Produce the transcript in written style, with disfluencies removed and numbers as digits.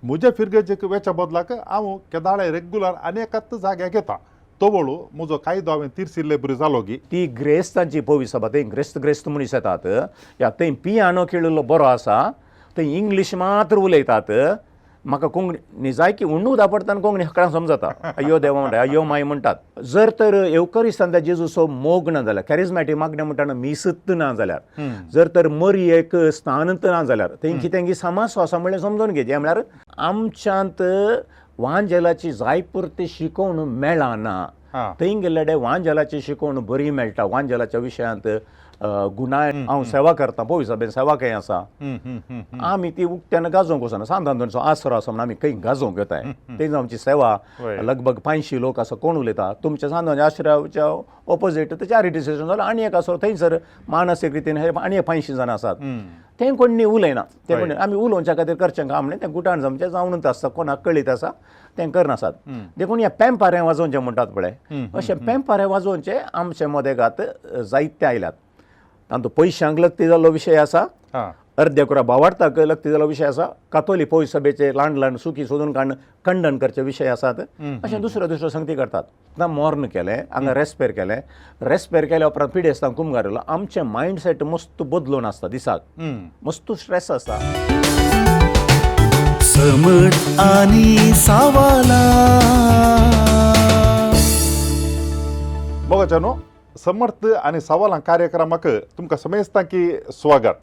मुझे फिरगे वेचा बदलाक आमु केदाळे रेग्युलर अनेकत जाग्या घेता तो बोळू मुजो काही दावे तीर्सिल्ले बरी जालोगी ती ग्रेस्तांची पविसभा थंय ग्रेस्त मनीस येतात या थंय पियानो खेळिल्लो बरो आसा थंय इंग्लीश मात्र उलयतात म्हाका कोंकणी निजाय की उण्णू दापडटान कोंकणी हकळां समजता अयो देवा म्हणटा अयो माय म्हणटात जर तर एवकरिस्तान जेजूचो मोग ना जाल्यार कॅरिझमॅटीक मागण्या म्हणटाना मिसत ना जाल्यार जर तर मरी एक स्थानंत ना जाल्यार थंय कितें समाज आसा म्हणलें समजून घेजे म्हळ्यार आमच्यांत वांजेलाची जाय पुरती शिकवण मेळना थंय गेल्ले वांजेलाची शिकवण बरी मेळटा वांजेलाच्या विशयांत गुणाय हांव सेवा करता पळय सभेन सेवा खंय आसा आमी ती उक्त्यान गाजोवंक वचना सांतांचो आसरो आसा म्हणून आमी खंय गाजोवंक येताय तेच आमची सेवा लगभग 500 लोक आसा कोण उलयता तुमच्या सांतांच्या आश्रयाच्या ऑपोजीट चॅरिटी स्टेशन जाल्यार आनी एक आसरो थंयसर मानसीक रितीन हे आनी 500 जाणां आसात ते कोणी उलयना ते कोणी आमी उलोवच्या खातीर करचें काम न्ही तें गुटाण आमचें जावनूच आसता कोणाक कळीत आसा तें करनासात देखून ह्या पेंपारें वाजोवचें म्हणटात पळय अशें पेंपारें वाजोवचें आमचे मदेगात जायते आयल्यात तातूंत पयशांक लक्ती जाल्लो विशय आसा अर्द्याकुरा भावार्थाक लक्ती जाल्लो विशय आसा कातोलीक पळय सभेचे ल्हान ल्हान सुखी सोदून खंडन करचे विशय आसात अशें दुसऱ्यो संगती करतात ना मोर्न केलें हांगा रेस्पेर केल्या उपरांत पिडेस्तान कुमगार येयलो आमचें मायंडसेट मस्त बदलून आसता दिसाक मस्त स्ट्रेस आसता समट आनी सावाला बघाच्यानो समर्थ आणि सवालां कार्यक्रमाक तुमकां समेस्तां की स्वागत